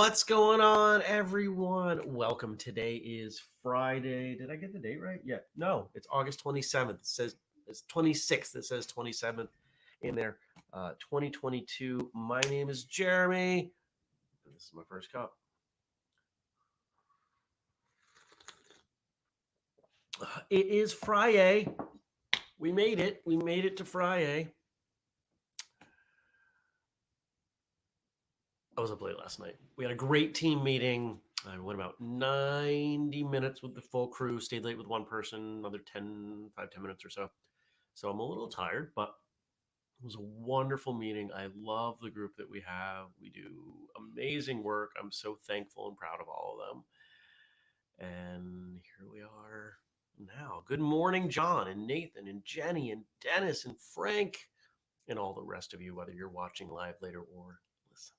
What's going on, everyone? Welcome. Today is Friday. Did I get the date right? Yeah. No, it's August 27th. It says it's 26th. It says 27th in there. 2022. My name is Jeremy. And this is my first cup. It is Fri-YAY. We made it. We made it to Fri-YAY. I was up late last night. We had a great team meeting. I went about 90 minutes with the full crew, stayed late with one person, another 10 minutes or so. So I'm a little tired, but it was a wonderful meeting. I love the group that we have. We do amazing work. I'm so thankful and proud of all of them. And here we are now. Good morning, John and Nathan and Jenny and Dennis and Frank and all the rest of you, whether you're watching live later or listening.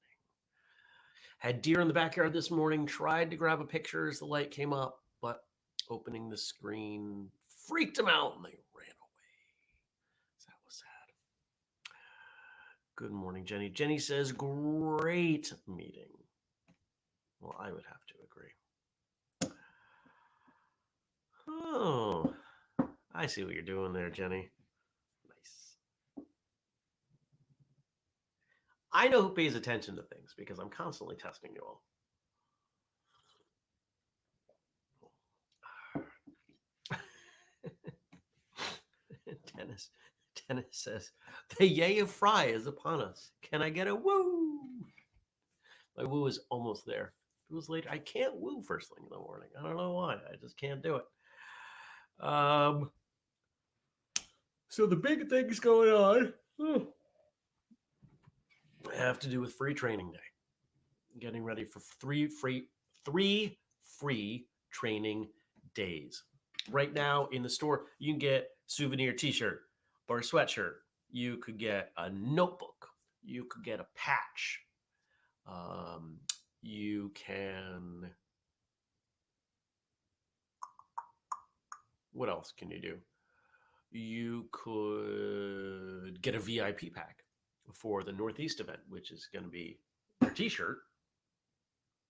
Had deer in the backyard this morning, tried to grab a picture as the light came up, but opening the screen freaked them out and they ran away. So that was sad. Good morning, Jenny. Jenny says, great meeting. Well, I would have to agree. Oh, I see what you're doing there, Jenny. Nice. I know who pays attention to things because I'm constantly testing you all. Dennis says, the yay of Fri is upon us. Can I get a woo? My woo is almost there. If it was late, I can't woo first thing in the morning. I don't know why. I just can't do it. So the big things going on have to do with free training day. Getting ready for three free training days. Right now in the store, you can get souvenir t-shirt or a sweatshirt. You could get a notebook. You could get a patch. You can... What else can you do? You could get a VIP pack for the Northeast event, which is going to be your t-shirt.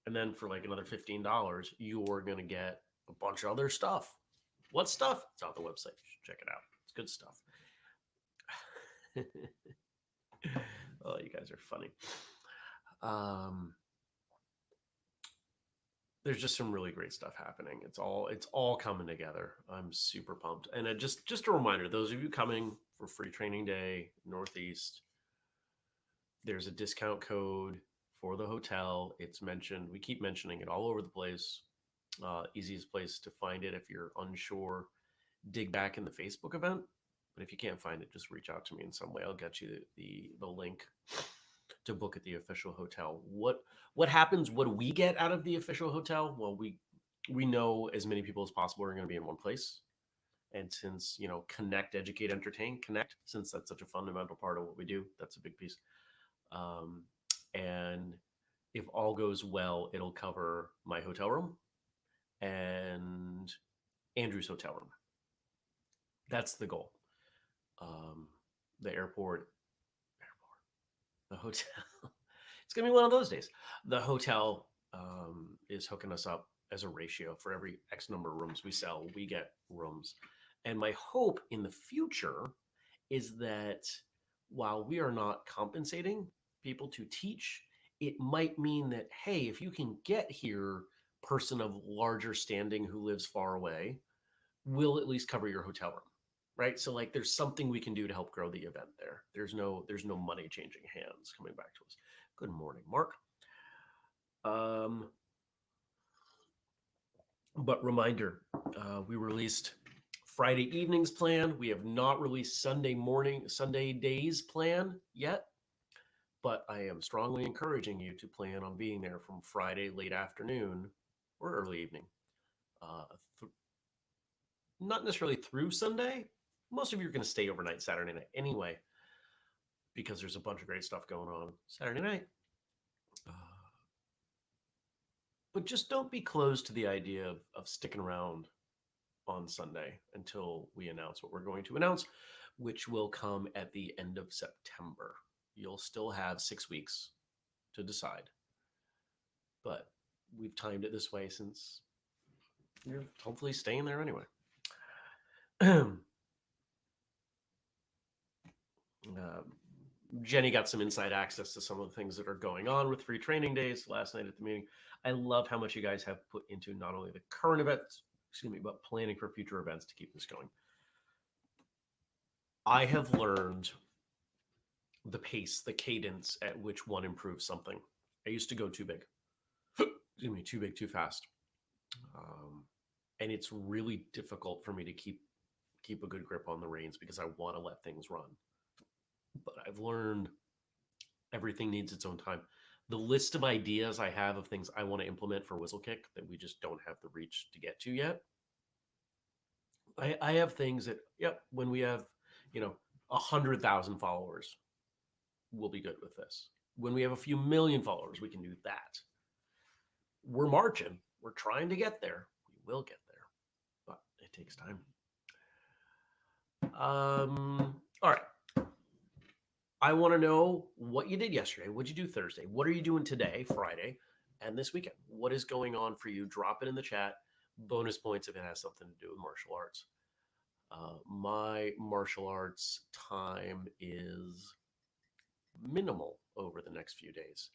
And then for like another $15, you're going to get a bunch of other stuff. What stuff? It's on the website. You should check it out. It's good stuff. Oh, you guys are funny. There's just some really great stuff happening. It's all coming together. I'm super pumped. And just a reminder, those of you coming for free training day, Northeast, there's a discount code for the hotel. It's mentioned. We keep mentioning it all over the place. Easiest place to find it if you're unsure, dig back in the Facebook event. But if you can't find it, just reach out to me in some way. I'll get you the link to book at the official hotel. What happens? What do we get out of the official hotel? Well, we know as many people as possible are going to be in one place. And since, connect, educate, entertain, connect, since that's such a fundamental part of what we do, that's a big piece. And if all goes well, it'll cover my hotel room and Andrew's hotel room. That's the goal. The airport, the hotel. It's going to be one of those days. The hotel is hooking us up as a ratio for every X number of rooms we sell. We get rooms. And my hope in the future is that while we are not compensating people to teach, it might mean that, hey, if you can get here, person of larger standing who lives far away, we'll at least cover your hotel room. Right. So like there's something we can do to help grow the event there. There's no money changing hands coming back to us. Good morning, Mark. But reminder, we released Friday evenings plan. We have not released Sunday days plan yet, but I am strongly encouraging you to plan on being there from Friday late afternoon or early evening. Not necessarily through Sunday. Most of you are going to stay overnight Saturday night anyway, because there's a bunch of great stuff going on Saturday night. But just don't be closed to the idea of sticking around on Sunday until we announce what we're going to announce, which will come at the end of September. You'll still have 6 weeks to decide. but we've timed it this way since you're hopefully staying there anyway. Jenny got some inside access to some of the things that are going on with free training days last night at the meeting. I love how much you guys have put into not only the current events, but planning for future events to keep this going. I have learned the pace, the cadence at which one improves something. I used to go too big. Too big, too fast. And it's really difficult for me to keep a good grip on the reins because I want to let things run. But I've learned everything needs its own time. The list of ideas I have of things I want to implement for whistlekick that we just don't have the reach to get to yet. I have things that, when we have, 100,000 followers, we'll be good with this. When we have a few million followers, we can do that. We're marching. We're trying to get there. We will get there, but it takes time. All right. I want to know what you did yesterday. What'd you do Thursday? What are you doing today, Friday, and this weekend? What is going on for you? Drop it in the chat. Bonus points if it has something to do with martial arts. My martial arts time is minimal over the next few days.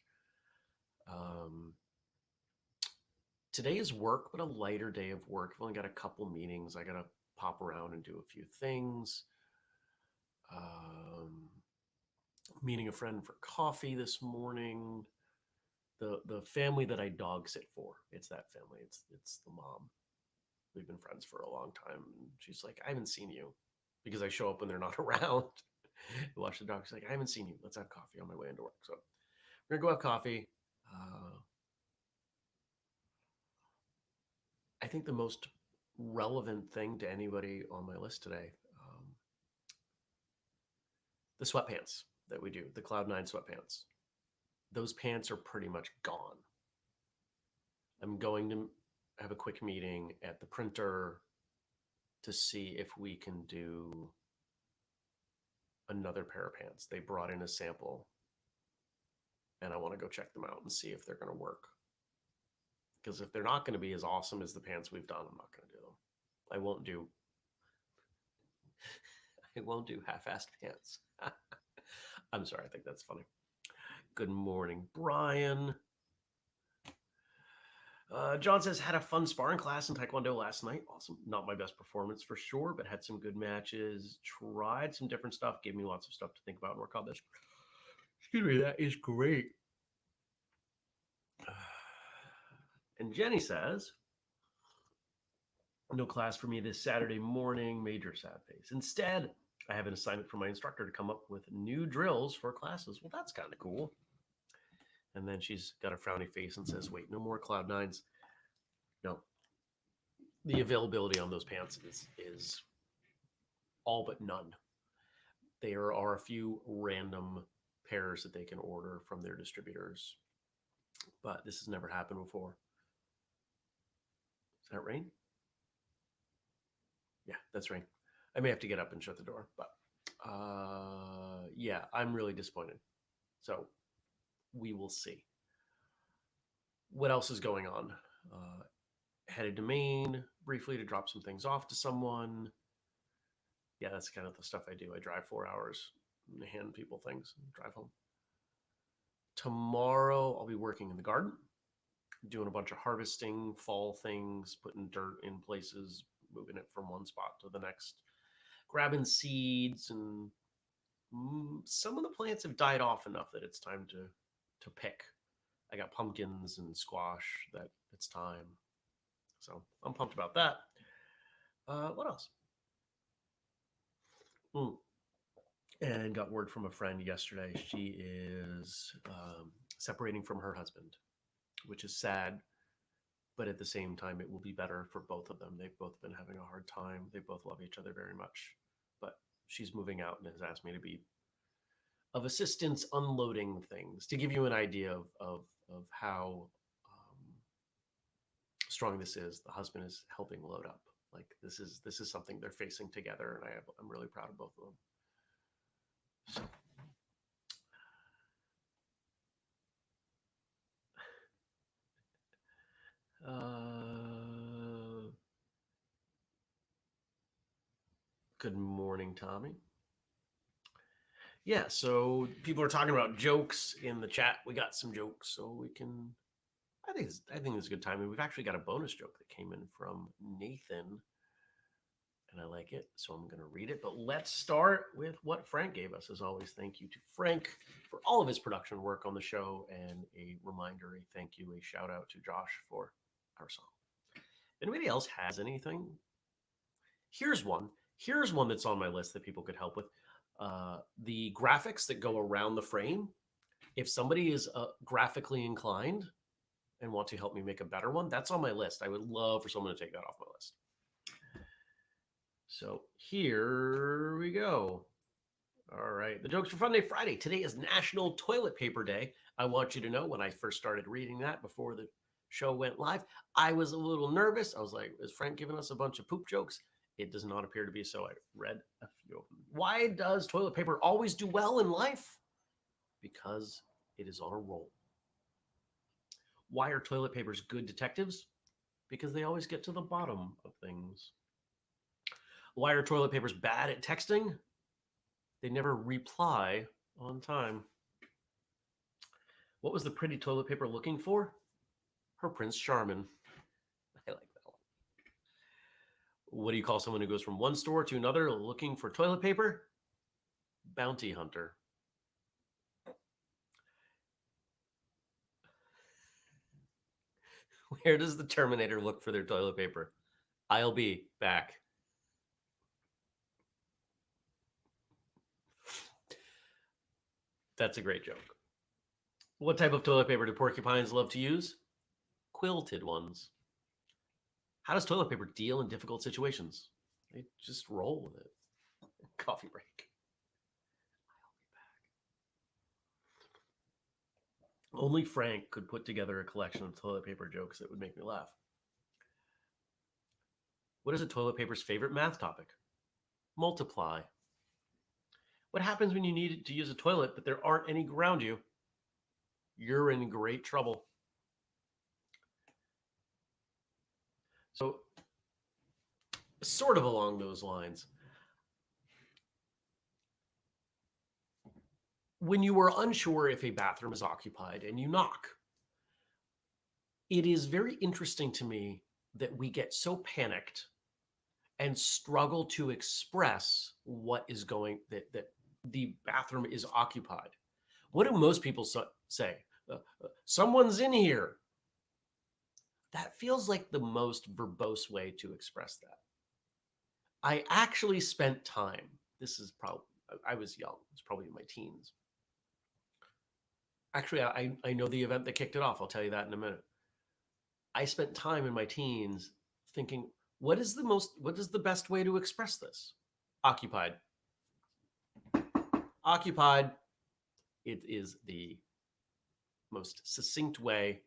Today is work, but a lighter day of work. I've only got a couple meetings. I got to pop around and do a few things. Meeting a friend for coffee this morning. The family that I dog sit for, it's that family. It's the mom. We've been friends for a long time. And she's like, I haven't seen you, because I show up when they're not around. Watch the dog. She's like, I haven't seen you. Let's have coffee on my way into work. So we're gonna go have coffee. I think the most relevant thing to anybody on my list today, the sweatpants that we do, the Cloud9 sweatpants. Those pants are pretty much gone. I'm going to have a quick meeting at the printer to see if we can do another pair of pants. They brought in a sample, and I want to go check them out and see if they're going to work. Because if they're not going to be as awesome as the pants we've done, I'm not going to do them. I won't do half-assed pants. I'm sorry, I think that's funny. Good morning, Brian. John says, had a fun sparring class in Taekwondo last night. Awesome. Not my best performance for sure, but had some good matches. Tried some different stuff. Gave me lots of stuff to think about and work on this. Excuse me, that is great. And Jenny says, no class for me this Saturday morning. Major sad face. Instead, I have an assignment from my instructor to come up with new drills for classes. Well, that's kind of cool. And then she's got a frowny face and says, wait, no more Cloud9s. No. The availability on those pants is all but none. There are a few random pairs that they can order from their distributors, but this has never happened before. Is that rain? Yeah, that's rain. I may have to get up and shut the door, but yeah, I'm really disappointed. So we will see. What else is going on? Headed to Maine briefly to drop some things off to someone. Yeah, that's kind of the stuff I do. I drive 4 hours and hand people things and drive home. Tomorrow, I'll be working in the garden, doing a bunch of harvesting, fall things, putting dirt in places, moving it from one spot to the next, grabbing seeds, and some of the plants have died off enough that it's time to pick. I got pumpkins and squash that it's time. So I'm pumped about that. What else? And got word from a friend yesterday. She is separating from her husband, which is sad. But at the same time, it will be better for both of them. They've both been having a hard time. They both love each other very much. But she's moving out and has asked me to be of assistance unloading things, to give you an idea of how strong this is. The husband is helping load up. Like this is something they're facing together, and I'm really proud of both of them. So Good morning, Tommy. Yeah, so people are talking about jokes in the chat. We got some jokes, so we can. I think it's a good time. And we've actually got a bonus joke that came in from Nathan, and I like it, so I'm going to read it. But let's start with what Frank gave us. As always, thank you to Frank for all of his production work on the show, and a reminder, a thank you, a shout out to Josh for our song. Anybody else has anything? Here's one. Here's one that's on my list that people could help with. The graphics that go around the frame. If somebody is graphically inclined and want to help me make a better one, that's on my list. I would love for someone to take that off my list. So here we go. All right. The jokes for Funday Friday. Today is National Toilet Paper Day. I want you to know when I first started reading that before the show went live, I was a little nervous. I was like, is Frank giving us a bunch of poop jokes? It does not appear to be so. I read a few of them. Why does toilet paper always do well in life? Because it is on a roll. Why are toilet papers good detectives? Because they always get to the bottom of things. Why are toilet papers bad at texting? They never reply on time. What was the pretty toilet paper looking for? Her Prince Charming. I like that one. What do you call someone who goes from one store to another looking for toilet paper? Bounty hunter. Where does the Terminator look for their toilet paper? I'll be back. That's a great joke. What type of toilet paper do porcupines love to use? Quilted ones. How does toilet paper deal in difficult situations? They just roll with it. Coffee break. I'll be back. Only Frank could put together a collection of toilet paper jokes that would make me laugh. What is a toilet paper's favorite math topic? Multiply. What happens when you need to use a toilet but there aren't any around you? You're in great trouble. So, sort of along those lines, when you are unsure if a bathroom is occupied and you knock, it is very interesting to me that we get so panicked and struggle to express what is going, that the bathroom is occupied. What do most people say? Someone's in here. That feels like the most verbose way to express that. I actually spent time. This is probably, I was young. It's probably in my teens. Actually, I know the event that kicked it off. I'll tell you that in a minute. I spent time in my teens thinking, what is the best way to express this? Occupied. Occupied. It is the most succinct way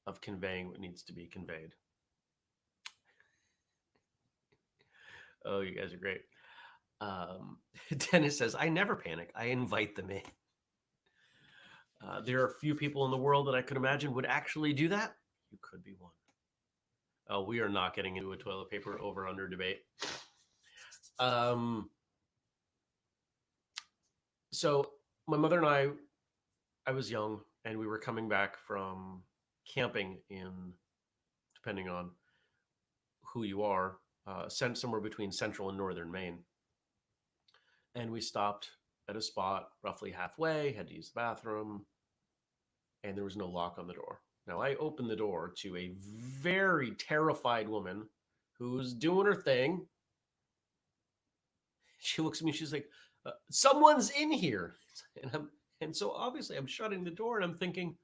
of conveying what needs to be conveyed. Oh, you guys are great. Dennis says, I never panic. I invite them in. There are a few people in the world that I could imagine would actually do that. You could be one. Oh, we are not getting into a toilet paper over under debate. So my mother and I was young, and we were coming back from camping in, depending on who you are, somewhere between central and northern Maine. And we stopped at a spot roughly halfway, had to use the bathroom, and there was no lock on the door. Now, I opened the door to a very terrified woman who's doing her thing. She looks at me, she's like, someone's in here. And so obviously I'm shutting the door and I'm thinking,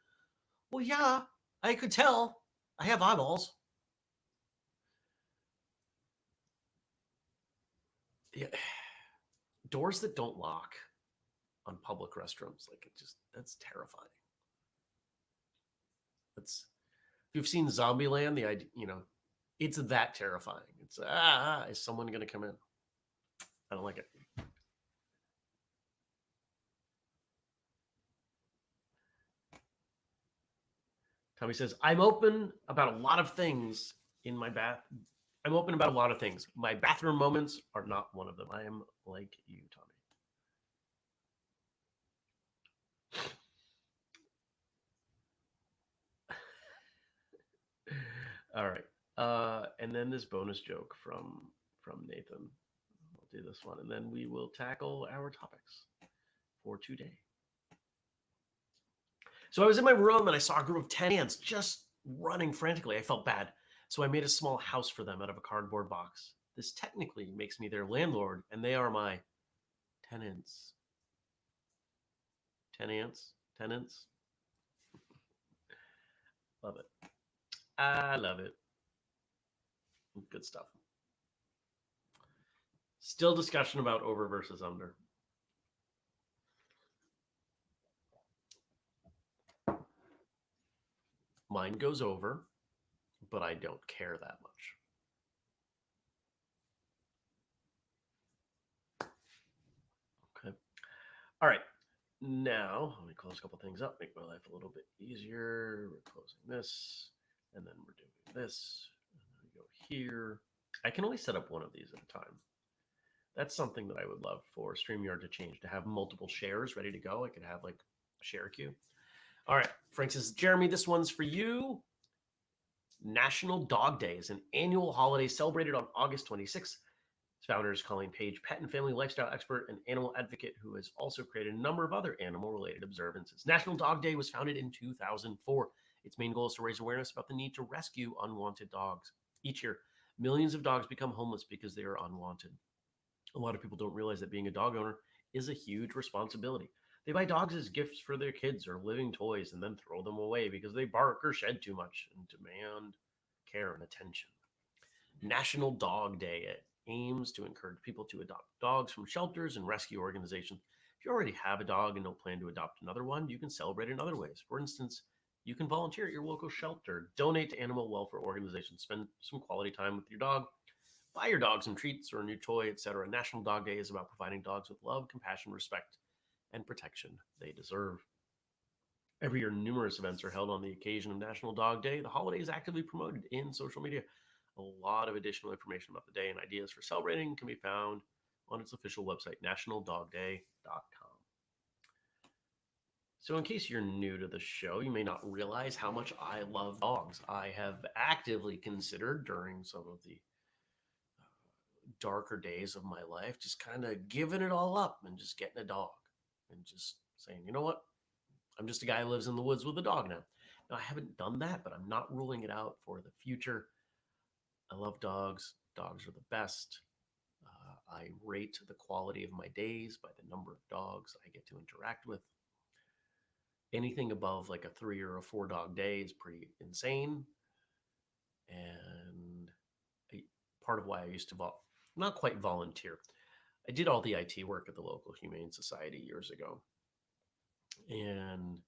well, yeah, I could tell. I have eyeballs. Yeah. Doors that don't lock on public restrooms, like that's terrifying. If you've seen Zombieland, the idea, it's that terrifying. It's is someone going to come in? I don't like it. Tommy says, I'm open about a lot of things in my I'm open about a lot of things. My bathroom moments are not one of them. I am like you, Tommy. All right. And then this bonus joke from Nathan. We'll do this one, and then we will tackle our topics for today. So I was in my room and I saw a group of 10 ants just running frantically. I felt bad. So I made a small house for them out of a cardboard box. This technically makes me their landlord, and they are my tenants. Tenants? Tenants? Love it. I love it. Good stuff. Still discussion about over versus under. Mine goes over, but I don't care that much. Okay. All right. Now, let me close a couple things up, make my life a little bit easier. We're closing this, and then we're doing this. And then we go here. I can only set up one of these at a time. That's something that I would love for StreamYard to change, to have multiple shares ready to go. I could have like a share queue. All right, Frank says, Jeremy, this one's for you. National Dog Day is an annual holiday celebrated on August 26th. Its founder is Colleen Paige, pet and family lifestyle expert and animal advocate who has also created a number of other animal-related observances. National Dog Day was founded in 2004. Its main goal is to raise awareness about the need to rescue unwanted dogs. Each year, millions of dogs become homeless because they are unwanted. A lot of people don't realize that being a dog owner is a huge responsibility. They buy dogs as gifts for their kids or living toys and then throw them away because they bark or shed too much and demand care and attention. National Dog Day aims to encourage people to adopt dogs from shelters and rescue organizations. If you already have a dog and don't plan to adopt another one, you can celebrate in other ways. For instance, you can volunteer at your local shelter, donate to animal welfare organizations, spend some quality time with your dog, buy your dog some treats or a new toy, etc. National Dog Day is about providing dogs with love, compassion, respect, and protection they deserve. Every year, numerous events are held on the occasion of National Dog Day. The holiday is actively promoted in social media. A lot of additional information about the day and ideas for celebrating can be found on its official website, nationaldogday.com. So, in case you're new to the show, you may not realize how much I love dogs. I have actively considered during some of the darker days of my life just kind of giving it all up and just getting a dog and just saying, you know what? I'm just a guy who lives in the woods with a dog now. Now, I haven't done that, but I'm not ruling it out for the future. I love dogs. Dogs are the best. I rate the quality of my days by the number of dogs I get to interact with. Anything above like a 3 or a 4 dog day is pretty insane. And part of why I used to not quite volunteer. I did all the IT work at the local Humane Society years ago. And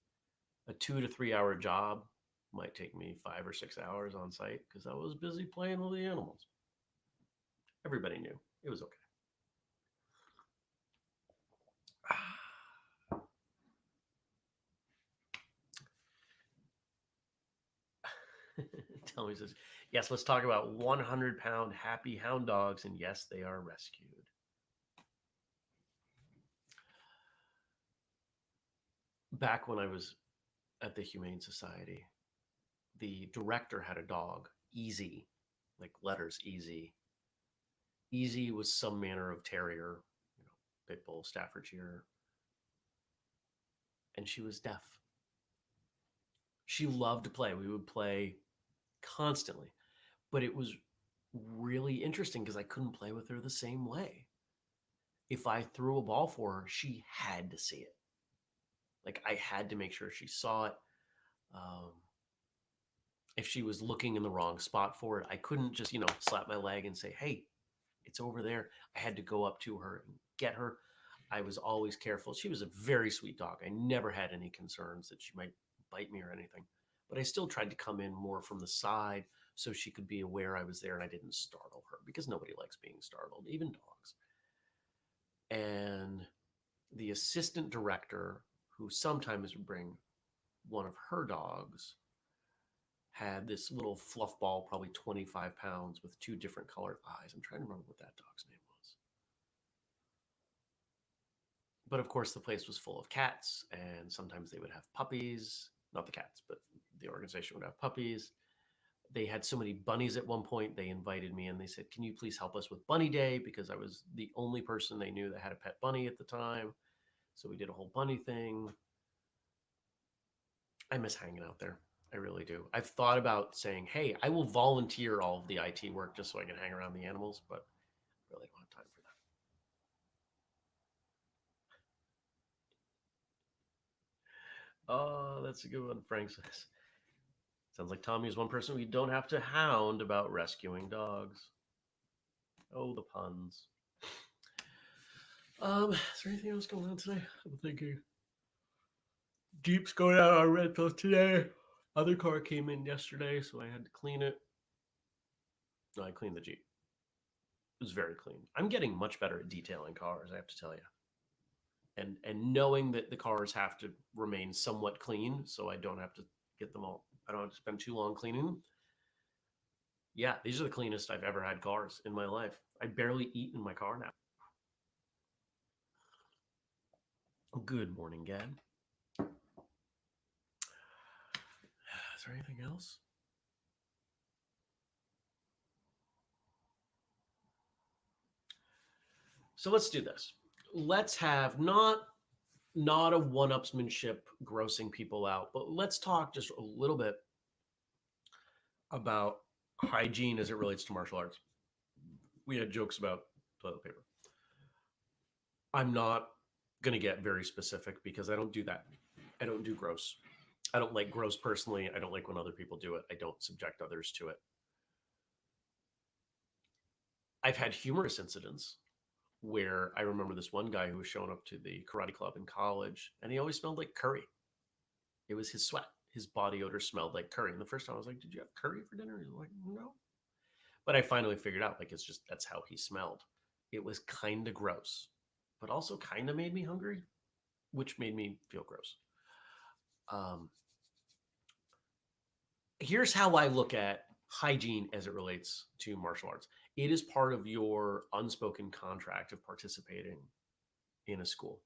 a 2 to 3 hour job might take me 5 or 6 hours on site because I was busy playing with the animals. Everybody knew it was okay. Tell me says, yes, let's talk about 100-pound happy hound dogs. And yes, they are rescued. Back when I was at the Humane Society, the director had a dog, Easy, like letters Easy. Easy was some manner of terrier, pit bull, Staffordshire, and she was deaf. She loved to play. We would play constantly, but it was really interesting because I couldn't play with her the same way. If I threw a ball for her, she had to see it. Like I had to make sure she saw it. If she was looking in the wrong spot for it, I couldn't just, slap my leg and say, hey, it's over there. I had to go up to her and get her. I was always careful. She was a very sweet dog. I never had any concerns that she might bite me or anything. But I still tried to come in more from the side so she could be aware I was there and I didn't startle her because nobody likes being startled, even dogs. And the assistant director, who sometimes would bring one of her dogs, had this little fluff ball, probably 25 pounds, with two different colored eyes. I'm trying to remember what that dog's name was. But of course, the place was full of cats, and sometimes they would have puppies. Not the cats, but the organization would have puppies. They had so many bunnies at one point, they invited me and they said, "Can you please help us with Bunny Day?" Because I was the only person they knew that had a pet bunny at the time. So we did a whole bunny thing. I miss hanging out there. I really do. I've thought about saying, "Hey, I will volunteer all of the IT work just so I can hang around the animals," but I really don't have time for that. Oh, that's a good one, Frank says. Sounds like Tommy is one person we don't have to hound about rescuing dogs. Oh, the puns. Is there anything else going on today? I'm thinking. Jeep's going out on rental today. Other car came in yesterday, so I had to clean it. No, I cleaned the Jeep. It was very clean. I'm getting much better at detailing cars, I have to tell you. And knowing that the cars have to remain somewhat clean, so I don't have to get them all. I don't have to spend too long cleaning them. Yeah, these are the cleanest I've ever had cars in my life. I barely eat in my car now. Good morning, Gad. Is there anything else? So let's do this. Let's have not a one-upsmanship grossing people out, but let's talk just a little bit about hygiene as it relates to martial arts. We had jokes about toilet paper. I'm not going to get very specific because I don't do that. I don't do gross. I don't like gross personally. I don't like when other people do it. I don't subject others to it. I've had humorous incidents where I remember this one guy who was showing up to the karate club in college and he always smelled like curry. It was his sweat. His body odor smelled like curry. And the first time I was like, "Did you have curry for dinner?" He's like, "No." But I finally figured out like it's just that's how he smelled. It was kind of gross, but also kind of made me hungry, which made me feel gross. Um, Here's how I look at hygiene as it relates to martial arts. It is part of your unspoken contract of participating in a school.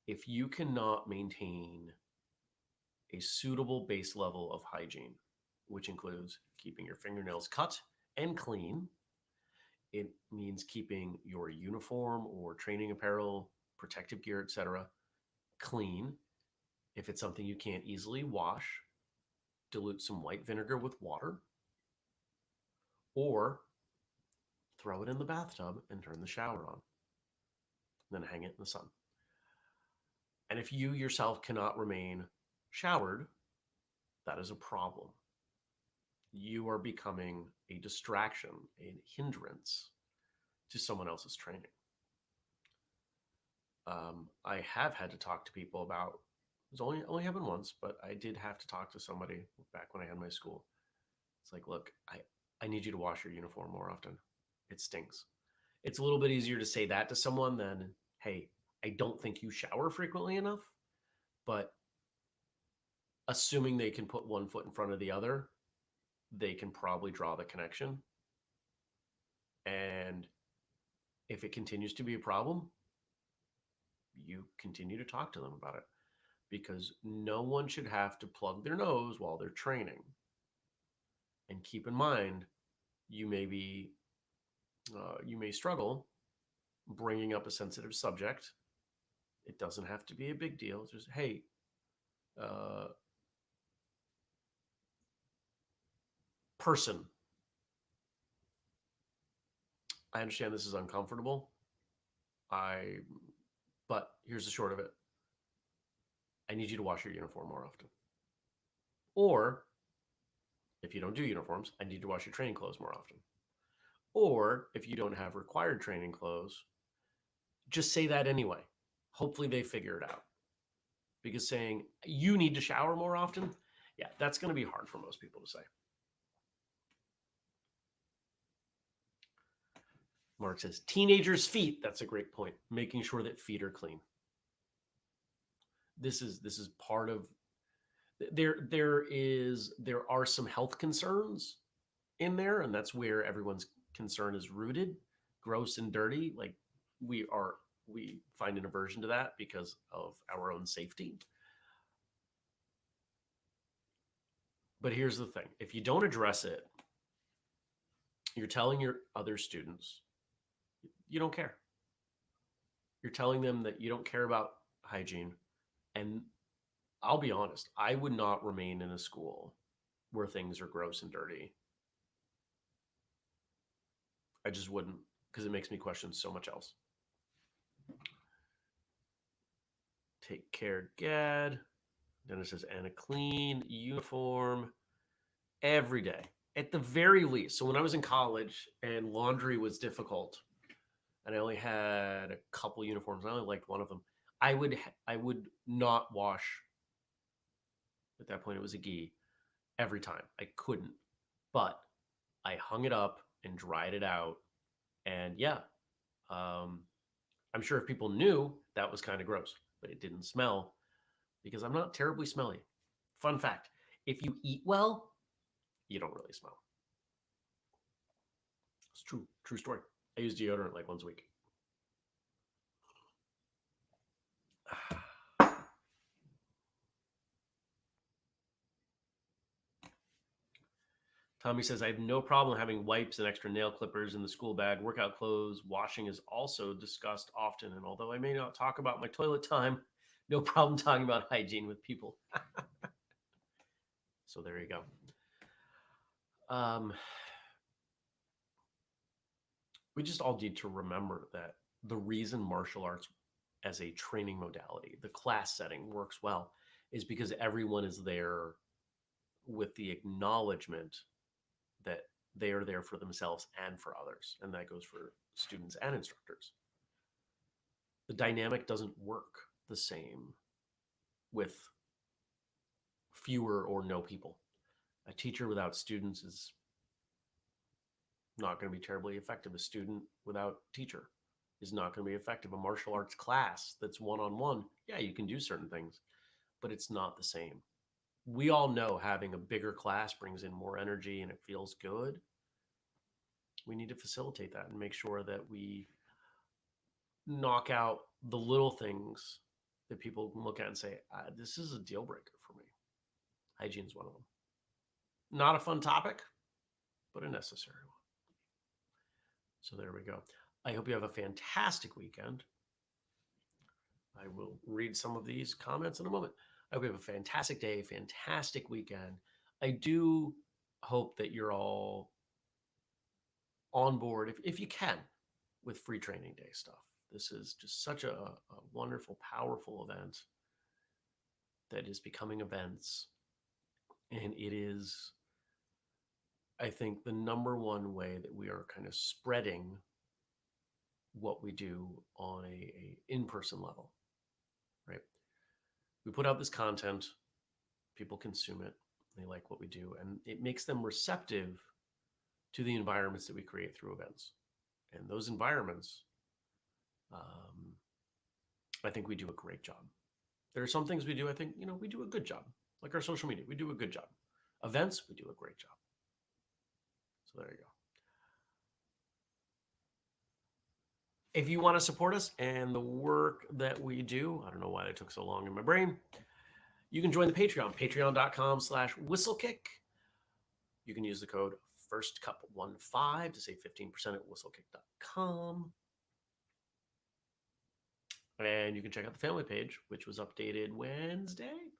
If you cannot maintain a suitable base level of hygiene, which includes keeping your fingernails cut and clean, it means keeping your uniform or training apparel, protective gear, etc., clean. If it's something you can't easily wash, dilute some white vinegar with water, or throw it in the bathtub and turn the shower on, then hang it in the sun. And if you yourself cannot remain showered, that is a problem. You are becoming a distraction, a hindrance to someone else's training. I have had to talk to people about. It's only happened once, but I did have to talk to somebody back when I had my school. It's like, look, I need you to wash your uniform more often. It stinks. It's a little bit easier to say that to someone than, hey, I don't think you shower frequently enough. But assuming they can put one foot in front of the other, they can probably draw the connection. And if it continues to be a problem, you continue to talk to them about it because no one should have to plug their nose while they're training. And keep in mind, you may be you may struggle bringing up a sensitive subject. It doesn't have to be a big deal. It's just, hey, uh, person, I understand this is uncomfortable. I, but here's the short of it. I need you to wash your uniform more often. Or if you don't do uniforms, I need you to wash your training clothes more often. Or if you don't have required training clothes, just say that anyway. Hopefully they figure it out. Because saying you need to shower more often, yeah, that's going to be hard for most people to say. Mark says teenagers' feet. That's a great point. Making sure that feet are clean. This is part of There are some health concerns in there, and that's where everyone's concern is rooted. Gross and dirty, like we are we find an aversion to that because of our own safety. But here's the thing: if you don't address it, you're telling your other students you don't care. You're telling them that you don't care about hygiene. And I'll be honest, I would not remain in a school where things are gross and dirty. I just wouldn't, because it makes me question so much else. Take care, Gad. Dennis says, and a clean uniform every day, at the very least. So when I was in college and laundry was difficult, and I only had a couple uniforms, I only liked one of them. I would not wash. At that point, it was a gi every time. I couldn't, but I hung it up and dried it out, and yeah, um, I'm sure if people knew, that was kind of gross, but it didn't smell because I'm not terribly smelly. Fun fact: if you eat well, you don't really smell. It's true. True story. I use deodorant like once a week. Tommy says, I have no problem having wipes and extra nail clippers in the school bag. Workout clothes washing is also discussed often. And although I may not talk about my toilet time, no problem talking about hygiene with people. So there you go. We just all need to remember that the reason martial arts as a training modality, the class setting works well, is because everyone is there with the acknowledgement that they are there for themselves and for others. And that goes for students and instructors. The dynamic doesn't work the same with fewer or no people. A teacher without students is not going to be terribly effective. A student without teacher is not going to be effective. A martial arts class that's one-on-one, yeah, you can do certain things, but it's not the same. We all know having a bigger class brings in more energy and it feels good. We need to facilitate that and make sure that we knock out the little things that people can look at and say, this is a deal breaker for me. Hygiene is one of them. Not a fun topic, but a necessary one. So there we go. I hope you have a fantastic weekend. I will read some of these comments in a moment. I hope you have a fantastic day, fantastic weekend. I do hope that you're all on board, if you can, with Free Training Day stuff. This is just such a wonderful, powerful event that is becoming events. And it is, I think, the number one way that we are kind of spreading what we do on a in-person level, right? We put out this content, people consume it, they like what we do, and it makes them receptive to the environments that we create through events. And those environments, I think we do a great job. There are some things we do, I think, we do a good job. Like our social media, we do a good job. Events, we do a great job. So there you go. If you want to support us and the work that we do, I don't know why that took so long in my brain, you can join the Patreon, patreon.com/whistlekick. You can use the code FIRSTCUP15 to save 15% at whistlekick.com. And you can check out the family page, which was updated Wednesday.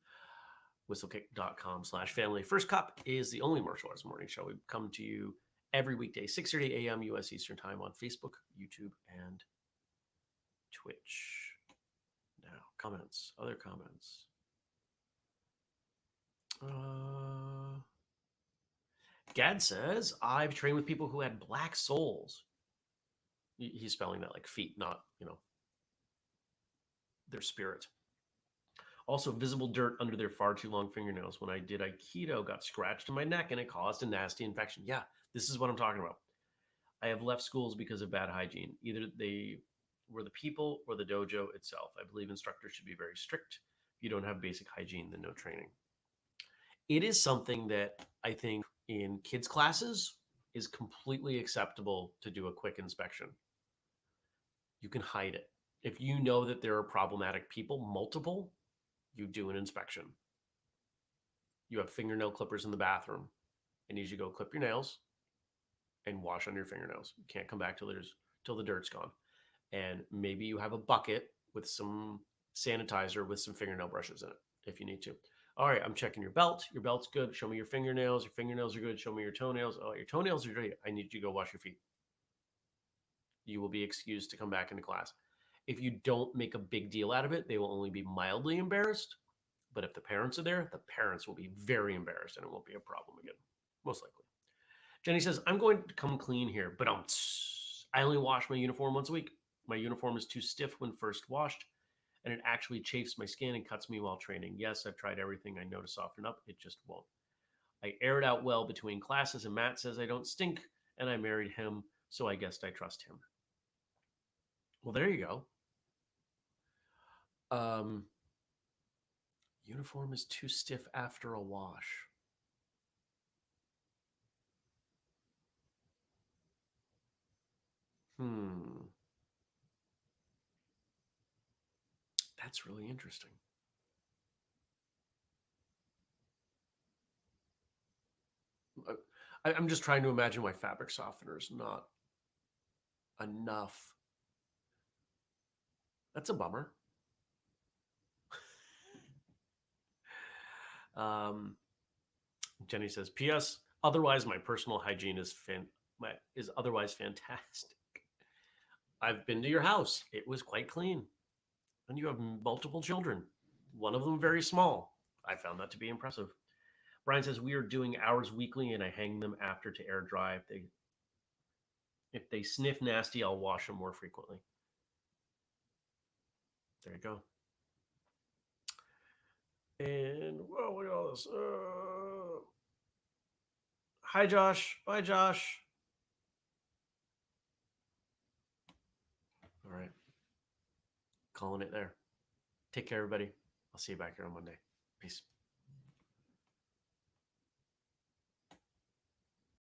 Whistlekick.com/family. First Cup is the only martial arts morning show. We come to you every weekday, 6:30 a.m. U.S. Eastern Time on Facebook, YouTube, and Twitch. Now, comments, other comments. Gad says, I've trained with people who had black soles. He's spelling that like feet, not, their spirit. Also, visible dirt under their far too long fingernails. When I did Aikido, got scratched in my neck and it caused a nasty infection. Yeah, this is what I'm talking about. I have left schools because of bad hygiene. Either they were the people or the dojo itself. I believe instructors should be very strict. If you don't have basic hygiene, then no training. It is something that I think in kids' classes is completely acceptable to do a quick inspection. You can hide it. If you know that there are problematic people, multiple, you do an inspection. You have fingernail clippers in the bathroom. I need you to go clip your nails and wash on your fingernails. You can't come back till the dirt's gone. And maybe you have a bucket with some sanitizer with some fingernail brushes in it if you need to. All right, I'm checking your belt. Your belt's good. Show me your fingernails. Your fingernails are good. Show me your toenails. Oh, your toenails are great. I need you to go wash your feet. You will be excused to come back into class. If you don't make a big deal out of it, they will only be mildly embarrassed. But if the parents are there, the parents will be very embarrassed and it won't be a problem again, most likely. Jenny says, I'm going to come clean here, but I only wash my uniform once a week. My uniform is too stiff when first washed, and it actually chafes my skin and cuts me while training. Yes, I've tried everything I know to soften up. It just won't. I air it out well between classes, and Matt says I don't stink, and I married him, so I guess I trust him. Well, there you go. Uniform is too stiff after a wash. That's really interesting. I'm just trying to imagine why fabric softener is not enough. That's a bummer. Jenny says, "P.S. Otherwise, my personal hygiene is otherwise fantastic. I've been to your house. It was quite clean, and you have multiple children. One of them very small. I found that to be impressive." Brian says, "We are doing ours weekly, and I hang them after to air dry. If they sniff nasty, I'll wash them more frequently." There you go. And well, look at all this. Hi, Josh. Bye, Josh. All right. Calling it there. Take care, everybody. I'll see you back here on Monday. Peace.